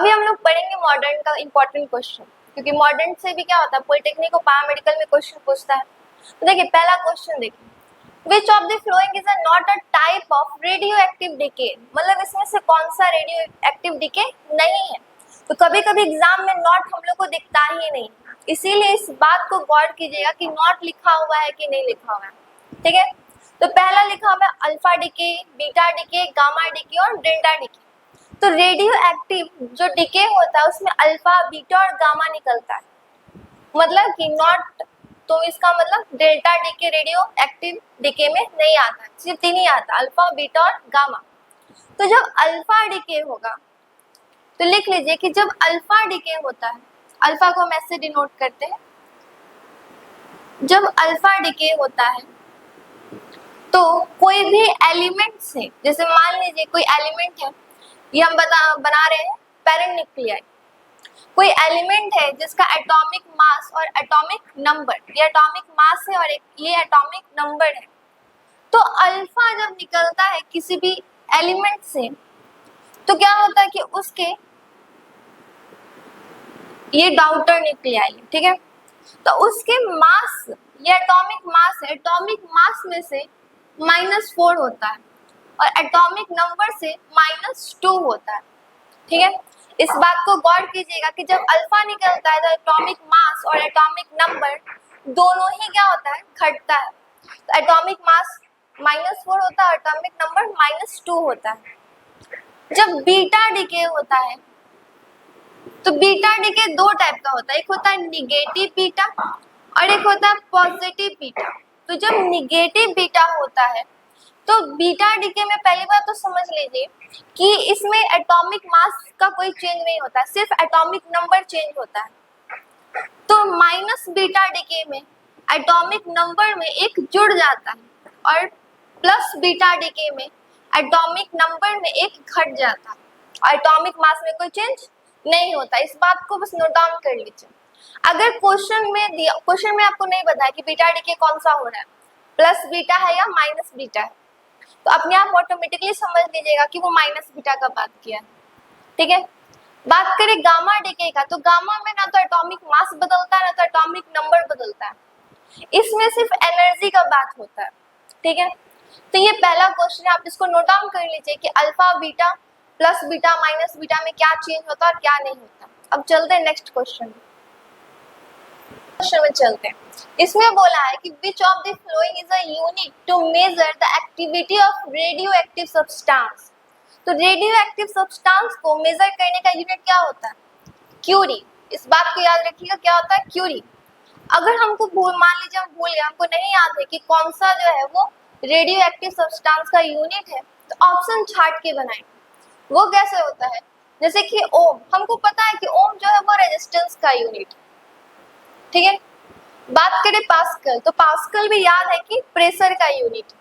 अभी हम लोग पढ़ेंगे मॉडर्न का इंपॉर्टेंट क्वेश्चन, क्योंकि मॉडर्न से भी क्या होता है, पॉलिटेक्निक और पैरामेडिकल में क्वेश्चन पूछता है। तो देखिए पहला क्वेश्चन देखिए, विच of the following is not a type of radio active decay, मतलब इसमें से कौन सा रेडियो एक्टिव डिके नहीं है। तो कभी कभी एग्जाम में नॉट हम लोग को दिखता ही नहीं, इसीलिए इस बात को गौर कीजिएगा कि नॉट लिखा हुआ है कि नहीं लिखा हुआ है। ठीक है, तो पहला लिखा हुआ है alpha decay, beta decay, gamma decay और डेल्टा डिके। तो रेडियो एक्टिव जो डिके होता है उसमें अल्फा, बीटा और गामा निकलता है, मतलब कि नॉट, तो इसका मतलब delta decay radio active decay में नहीं आता, सिर्फ तीन ही आता, अल्फा, बीटा और गामा। तो जब अल्फा डिके होगा तो लिख लीजिए कि जब अल्फा डिके होता है, अल्फा को हम ऐसे डिनोट करते हैं, जब अल्फा डिके होता है तो कोई भी एलिमेंट से, जैसे मान लीजिए कोई एलिमेंट है, ये हम बना रहे हैं पेरेंट न्यूक्लियाई, कोई एलिमेंट है जिसका एटॉमिक मास और एटॉमिक नंबर, ये एटॉमिक मास है और ये एटॉमिक नंबर है, तो अल्फा जब निकलता है किसी भी एलिमेंट से तो क्या होता है कि उसके, ये डाउटर न्यूक्लियाई, ठीक है, तो उसके मास, ये एटॉमिक मास है, एटॉमिक मास में से -4 होता है और एटॉमिक नंबर से -2 होता है। ठीक है, इस बात को गौर कीजिएगा कि जब अल्फा निकलता है तो एटॉमिक मास और एटॉमिक नंबर दोनों ही क्या होता है, घटता है। तो एटॉमिक मास -4 होता है, एटॉमिक नंबर -2 होता है। जब बीटा डिके होता है तो बीटा डिके दो टाइप का होता है, एक होता है निगेटिव बीटा और एक होता है पॉजिटिव बीटा। तो जब निगेटिव बीटा होता है तो बीटा डिके में पहली बात तो समझ लीजिए कि इसमें एटॉमिक मास का कोई चेंज नहीं होता, सिर्फ एटॉमिक नंबर चेंज होता है। तो माइनस बीटा डिके में एटॉमिक नंबर में एक जुड़ जाता है और प्लस बीटा डिके में एटॉमिक नंबर में एक घट जाता है और एटॉमिक मास में कोई चेंज नहीं होता। इस बात को बस नोट डाउन कर लीजिए। अगर क्वेश्चन में आपको नहीं बताया कि बीटा डिके कौन सा हो रहा है, प्लस बीटा है या माइनस बीटा है, तो अपने आप ऑटोमेटिकली समझ लीजिएगा कि वो माइनस बीटा का बात किया है। ठीक है, बात करें गामा डिके का, तो गामा में ना तो एटॉमिक मास बदलता है ना तो एटॉमिक नंबर बदलता है, इसमें सिर्फ एनर्जी का बात होता है। ठीक है, तो ये पहला क्वेश्चन है, आप इसको नोट डाउन कर लीजिए कि alpha, beta, plus beta, minus beta में क्या चेंज होता है और क्या नहीं होता। अब चलते हैं नेक्स्ट क्वेश्चन में चलते हैं। इसमें बोला है कि which of the following is a unit to measure the activity of radioactive substance। तो रेडियोएक्टिव सब्सटेंस को मेजर करने का यूनिट क्या होता है, क्यूरी। इस बात को याद रखिएगा, क्या होता है, क्यूरी। अगर हमको मान लीजिए हम भूल गए, हमको नहीं याद है कि कौन सा जो है वो रेडियोएक्टिव सब्सटेंस का यूनिट है, तो ऑप्शन छाट के बनाएंगे। वो कैसे होता है, जैसे कि ओम, हमको पता है कि ओम जो है वो रेजिस्टेंस का यूनिट। ठीक है, बात करें पास्कल, तो पास्कल भी याद है कि प्रेशर का यूनिट।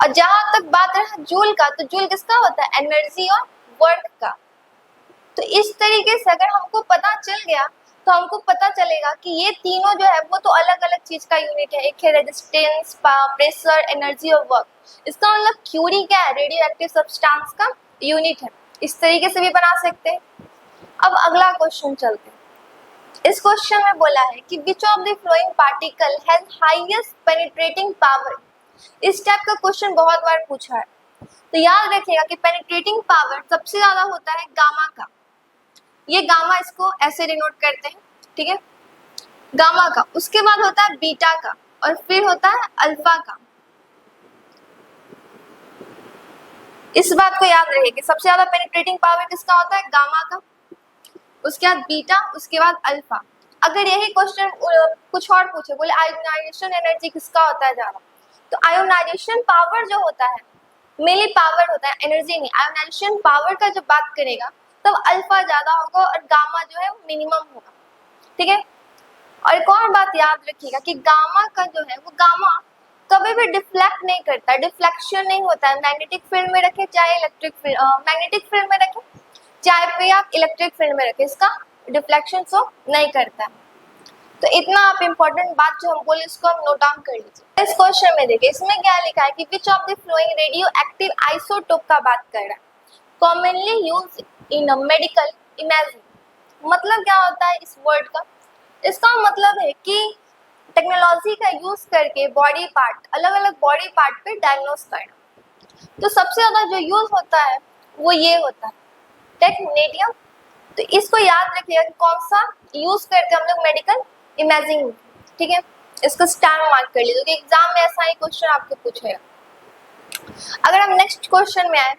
और जहां तक बात रहा जूल का, तो जूल किसका होता है, एनर्जी और वर्क का। तो इस तरीके से अगर हमको पता चल गया तो हमको पता चलेगा कि ये तीनों जो है वो तो अलग अलग चीज का यूनिट है, एक है रेजिस्टेंस, प्रेशर, एनर्जी और वर्क। इसका मतलब क्यूरी क्या है, रेडियोएक्टिव सब्सटेंस का यूनिट है। इस तरीके से भी बना सकते हैं। अब अगला क्वेश्चन चलते हैं। इस क्वेश्चन में बोला है कि which of the flowing particle has highest penetrating power. इस टाइप का क्वेश्चन बहुत बार पूछा है, तो याद रखिएगा कि पेनिट्रेटिंग पावर सबसे ज्यादा होता है गामा का। ये गामा, इसको ऐसे डिनोट करते हैं, ठीक है, गामा का। उसके बाद होता है बीटा का और फिर होता है अल्फा का। इस बात को याद रखिए कि सबसे ज्यादा पेनिट्रेटिंग पावर किसका होता है, गामा का, उसके बाद बीटा, उसके बाद अल्फा। अगर यही क्वेश्चन कुछ और पूछे, बोले आयोनाइजेशन एनर्जी किसका होता है ज्यादा, तो आयोनाइजेशन पावर जो होता है, मिली पावर होता है, एनर्जी नहीं, आयोनाइजेशन पावर का जब बात करेगा तब अल्फा ज्यादा होगा और गामा जो है मिनिमम होगा। ठीक है, और एक और बात याद रखिएगा कि गामा का जो है वो गामा कभी भी डिफ्लेक्ट नहीं करता, डिफ्लेक्शन नहीं होता है। मैग्नेटिक फील्ड में रखे चाहे इलेक्ट्रिक फील्ड, मैग्नेटिक फील्ड में रखे चाहे पे आप इलेक्ट्रिक फील्ड में रखे, इसका डिफ्लेक्शन शो नहीं करता है। तो इतना आप इम्पोर्टेंट बात जो हम बोले इसको हम नोट डाउन कर लीजिए। इस क्वेश्चन में देखिए, इसमें क्या लिखा है कि which of the flowing radio active isotope का बात कर रहा है। Commonly use in medical imaging. मतलब क्या होता है इस वर्ड का? इसका मतलब है कि टेक्नोलॉजी का यूज करके बॉडी पार्ट, अलग अलग बॉडी पार्ट पे डायग्नोस करना। तो सबसे ज्यादा जो यूज होता है वो ये होता है टेक्नेडियम। तो इसको याद रखिएगा कि कौन सा यूज करते हैं हम लोग मेडिकल इमेजिंग, ठीक है। इसको स्टार मार्क कर लीजिए, एग्जाम में ऐसा ही क्वेश्चन आपको पूछेगा। अगर हम नेक्स्ट क्वेश्चन में आए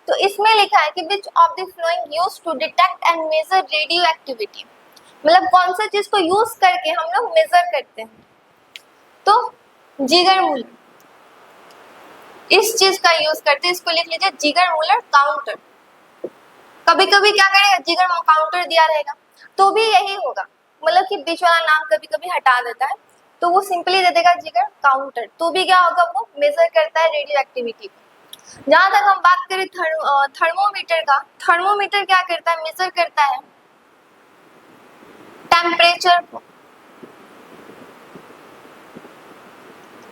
तो इसमें लिखा है कि which of the following use to detect and measure radioactivity. मतलब कौन सा चीज को यूज करके हम लोग मेजर करते हैं? तो जिगर मूलर इस चीज का यूज करते हैं, इसको लिख लीजिए जिगर मूलर काउंटर। कभी कभी क्या करेगा, जिगर काउंटर दिया रहेगा तो भी यही होगा, मतलब कि बीच वाला नाम कभी कभी हटा देता है, तो वो सिंपली दे देगा जिगर काउंटर, तो भी क्या होगा, वो मेजर करता है रेडियो एक्टिविटी को। जहां तक हम बात करें थर्मोमीटर का, थर्मोमीटर क्या करता है, मेजर करता है टेम्परेचर को,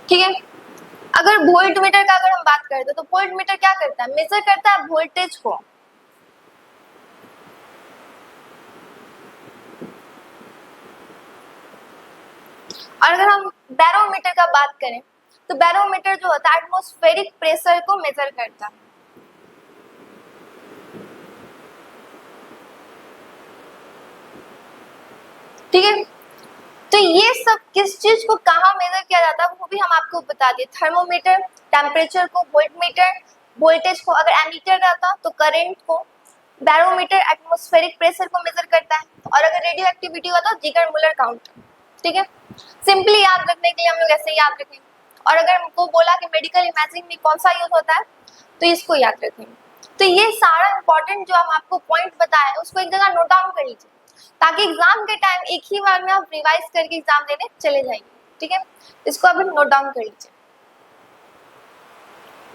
ठीक है। अगर वोल्ट मीटर का अगर हम बात करते तो वोल्ट मीटर क्या करता है, मेजर करता है वोल्टेज को। और अगर हम बैरोमीटर का बात करें तो बैरोमीटर जो होता है एटमॉस्फेरिक प्रेशर को मेजर करता है, ठीक है। तो ये सब किस चीज को कहाँ मेजर किया जाता है वो भी हम आपको बता दिए, थर्मोमीटर टेम्परेचर को, वोल्टमीटर वोल्टेज को, अगर एमीटर रहता तो करंट को, बैरोमीटर एटमॉस्फेरिक प्रेशर को मेजर करता है, और अगर रेडियो एक्टिविटी होता तो जिगर मुलर काउंटर, ठीक है। सिंपली याद रखने के लिए हम लोग ऐसे ही याद रखेंगे। और अगर हमको बोला कि मेडिकल इमेजिंग में कौन सा यूज होता है तो इसको याद रखेंगे। तो ये सारा इंपॉर्टेंट जो हम आपको पॉइंट बताए उसको एक जगह नोट डाउन कर लीजिए, ताकि एग्जाम के टाइम एक ही बार में आप रिवाइज करके एग्जाम देने चले जाएंगे, ठीक है। इसको अभी नोट डाउन कर लीजिए।